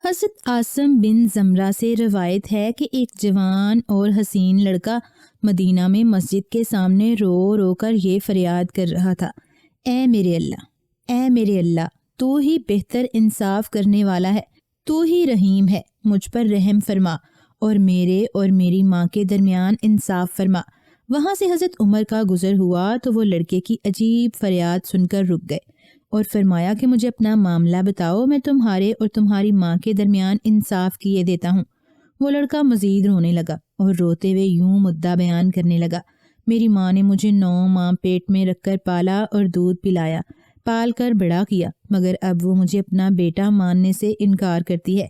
حضرت عاصم بن زمرہ سے روایت ہے کہ ایک جوان اور حسین لڑکا مدینہ میں مسجد کے سامنے رو رو کر یہ فریاد کر رہا تھا، اے میرے اللہ، اے میرے اللہ، تو ہی بہتر انصاف کرنے والا ہے، تو ہی رحیم ہے، مجھ پر رحم فرما اور میرے اور میری ماں کے درمیان انصاف فرما۔ وہاں سے حضرت عمر کا گزر ہوا تو وہ لڑکے کی عجیب فریاد سن کر رک گئے اور فرمایا کہ مجھے اپنا معاملہ بتاؤ، میں تمہارے اور تمہاری ماں کے درمیان انصاف کیے دیتا ہوں۔ وہ لڑکا مزید رونے لگا اور روتے ہوئے یوں مدعا بیان کرنے لگا، میری ماں نے مجھے 9 ماہ پیٹ میں رکھ کر پالا اور دودھ پلایا، پال کر بڑا کیا، مگر اب وہ مجھے اپنا بیٹا ماننے سے انکار کرتی ہے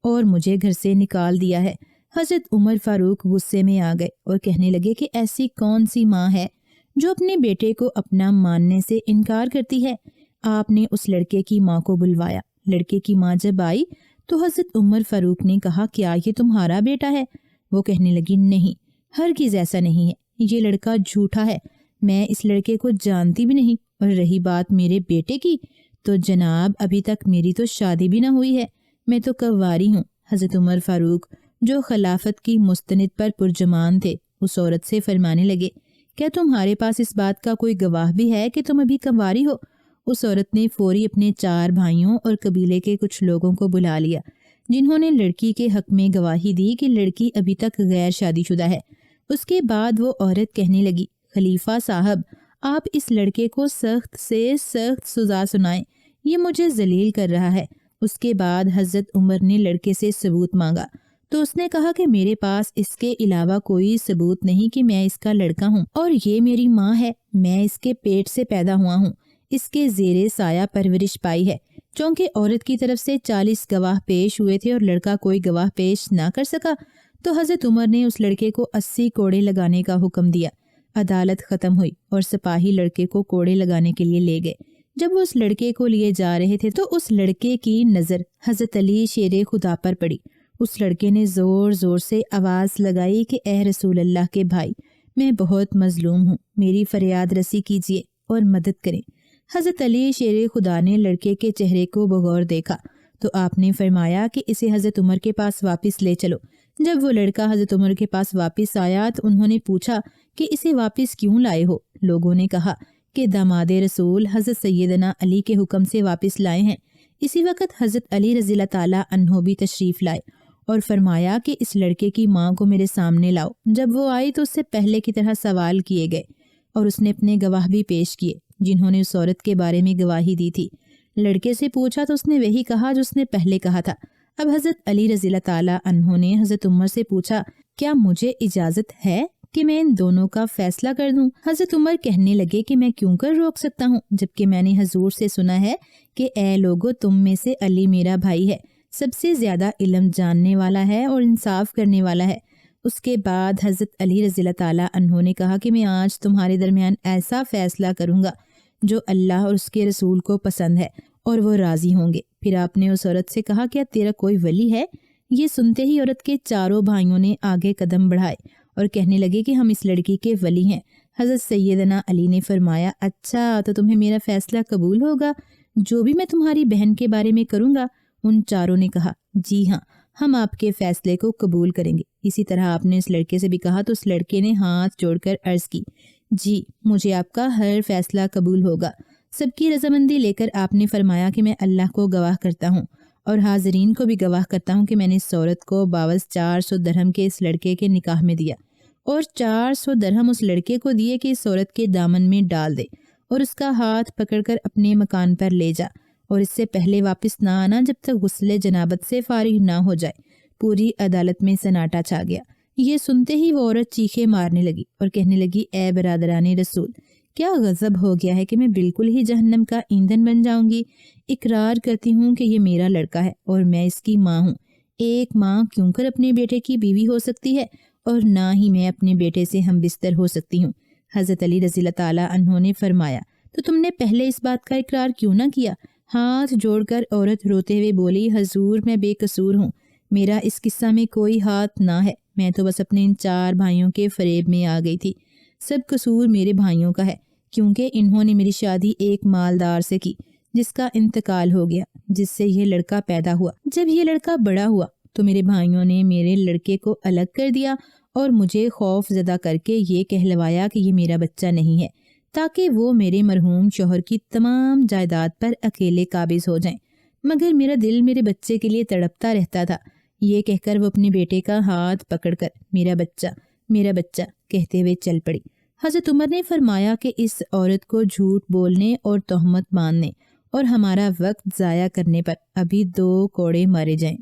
اور مجھے گھر سے نکال دیا ہے۔ حضرت عمر فاروق غصے میں آ گئے اور کہنے لگے کہ ایسی کون سی ماں ہے جو اپنے بیٹے کو اپنا ماننے سے انکار کرتی ہے؟ آپ نے اس لڑکے کی ماں کو بلوایا۔ لڑکے کی ماں جب آئی تو حضرت عمر فاروق نے کہا، کیا یہ تمہارا بیٹا ہے؟ وہ کہنے لگی، نہیں، ہرگز ایسا نہیں ہے، یہ لڑکا جھوٹا ہے، میں اس لڑکے کو جانتی بھی نہیں، اور رہی بات میرے بیٹے کی تو جناب ابھی تک میری تو شادی بھی نہ ہوئی ہے، میں تو کنواری ہوں۔ حضرت عمر فاروق جو خلافت کی مستند پر پرجمان تھے اس عورت سے فرمانے لگے، کیا تمہارے پاس اس بات کا کوئی گواہ بھی ہے کہ تم ابھی کنواری ہو؟ اس عورت نے فوری اپنے 4 بھائیوں اور قبیلے کے کچھ لوگوں کو بلا لیا جنہوں نے لڑکی کے حق میں گواہی دی کہ لڑکی ابھی تک غیر شادی شدہ ہے۔ اس کے بعد وہ عورت کہنے لگی، خلیفہ صاحب، آپ اس لڑکے کو سخت سے سخت سزا سنائیں، یہ مجھے ذلیل کر رہا ہے۔ اس کے بعد حضرت عمر نے لڑکے سے ثبوت مانگا تو اس نے کہا کہ میرے پاس اس کے علاوہ کوئی ثبوت نہیں کہ میں اس کا لڑکا ہوں، اور یہ میری ماں ہے، میں اس کے پیٹ سے پیدا ہوا ہوں، اس کے زیر سایہ پرورش پائی ہے۔ چونکہ عورت کی طرف سے 40 گواہ پیش ہوئے تھے اور لڑکا کوئی گواہ پیش نہ کر سکا تو حضرت عمر نے اس لڑکے کو 80 کوڑے لگانے کا حکم دیا۔ عدالت ختم ہوئی اور سپاہی لڑکے کو کوڑے لگانے کے لیے لے گئے۔ جب وہ اس لڑکے کو لیے جا رہے تھے تو اس لڑکے کی نظر حضرت علی شیر خدا پر پڑی۔ اس لڑکے نے زور زور سے آواز لگائی کہ اے رسول اللہ کے بھائی، میں بہت مظلوم ہوں، میری فریاد رسی کیجیے اور مدد کریں۔ حضرت علی شیر خدا نے لڑکے کے چہرے کو بغور دیکھا تو آپ نے فرمایا کہ اسے حضرت عمر کے پاس واپس لے چلو۔ جب وہ لڑکا حضرت عمر کے پاس واپس آیا تو انہوں نے پوچھا کہ اسے واپس کیوں لائے ہو؟ لوگوں نے کہا کہ داماد رسول حضرت سیدنا علی کے حکم سے واپس لائے ہیں۔ اسی وقت حضرت علی رضی اللہ تعالیٰ عنہ بھی تشریف لائے اور فرمایا کہ اس لڑکے کی ماں کو میرے سامنے لاؤ۔ جب وہ آئی تو اس سے پہلے کی طرح سوال کیے گئے اور اس نے اپنے گواہ بھی پیش کیے جنہوں نے اس عورت کے بارے میں گواہی دی تھی۔ لڑکے سے پوچھا تو اس نے وہی کہا جو اس نے پہلے کہا تھا۔ اب حضرت علی رضی اللہ تعالیٰ عنہ نے حضرت عمر سے پوچھا، کیا مجھے اجازت ہے کہ میں ان دونوں کا فیصلہ کر دوں؟ حضرت عمر کہنے لگے کہ میں کیوں کر روک سکتا ہوں، جبکہ میں نے حضور سے سنا ہے کہ اے لوگو، تم میں سے علی میرا بھائی ہے، سب سے زیادہ علم جاننے والا ہے اور انصاف کرنے والا ہے۔ اس کے بعد حضرت علی رضی اللہ تعالیٰ عنہ نے کہا کہ میں آج تمہارے درمیان ایسا فیصلہ کروں گا جو اللہ اور اس کے رسول کو پسند ہے اور وہ راضی ہوں گے۔ پھر آپ نے اس عورت سے کہا، کیا تیرا کوئی ولی ہے؟ یہ سنتے ہی عورت کے چاروں بھائیوں نے آگے قدم بڑھائے اور کہنے لگے کہ ہم اس لڑکی کے ولی ہیں۔ حضرت سیدنا علی نے فرمایا، اچھا تو تمہیں میرا فیصلہ قبول ہوگا جو بھی میں تمہاری بہن کے بارے میں کروں گا؟ ان چاروں نے کہا، جی ہاں، ہم آپ کے فیصلے کو قبول کریں گے۔ اسی طرح آپ نے اس لڑکے سے بھی کہا تو اس لڑکے نے ہاتھ جوڑ کر عرض کی، جی مجھے آپ کا ہر فیصلہ قبول ہوگا۔ سب کی رضامندی لے کر آپ نے فرمایا کہ میں اللہ کو گواہ کرتا ہوں اور حاضرین کو بھی گواہ کرتا ہوں کہ میں نے اس عورت کو باوز 400 درہم کے اس لڑکے کے نکاح میں دیا اور 400 درہم اس لڑکے کو دیے کہ اس عورت کے دامن میں ڈال دے اور اس کا ہاتھ پکڑ کر اپنے مکان پر لے جا اور اس سے پہلے واپس نہ آنا جب تک غسل جنابت سے فارغ نہ ہو جائے۔ پوری عدالت میں سناٹا چھا گیا۔ یہ سنتے ہی وہ عورت چیخے مارنے لگی اور کہنے لگی، اے برادران رسول، کیا غضب ہو گیا ہے کہ میں بالکل ہی جہنم کا ایندھن بن جاؤں گی؟ اقرار کرتی ہوں کہ یہ میرا لڑکا ہے اور میں اس کی ماں ہوں۔ ایک ماں کیوں کر اپنے بیٹے کی بیوی ہو سکتی ہے اور نہ ہی میں اپنے بیٹے سے ہم بستر ہو سکتی ہوں۔ حضرت علی رضی اللہ تعالیٰ عنہ نے فرمایا، تو تم نے پہلے اس بات کا اقرار کیوں نہ کیا؟ ہاتھ جوڑ کر عورت روتے ہوئے بولی، حضور میں بے قصور ہوں، میرا اس قصہ میں کوئی ہاتھ نہ ہے، میں تو بس اپنے ان 4 بھائیوں کے فریب میں آ گئی تھی۔ سب قصور میرے بھائیوں کا ہے کیونکہ انہوں نے میری شادی ایک مالدار سے کی جس کا انتقال ہو گیا، جس سے یہ لڑکا پیدا ہوا۔ جب یہ لڑکا بڑا ہوا تو میرے بھائیوں نے میرے لڑکے کو الگ کر دیا اور مجھے خوف زدہ کر کے یہ کہلوایا کہ یہ میرا بچہ نہیں ہے، تاکہ وہ میرے مرحوم شوہر کی تمام جائیداد پر اکیلے قابض ہو جائیں۔ مگر میرا دل میرے بچے کے لیے تڑپتا رہتا تھا۔ یہ کہہ کر وہ اپنے بیٹے کا ہاتھ پکڑ کر میرا بچہ کہتے ہوئے چل پڑی۔ حضرت عمر نے فرمایا کہ اس عورت کو جھوٹ بولنے اور تہمت باندھنے اور ہمارا وقت ضائع کرنے پر ابھی 2 کوڑے مارے جائیں۔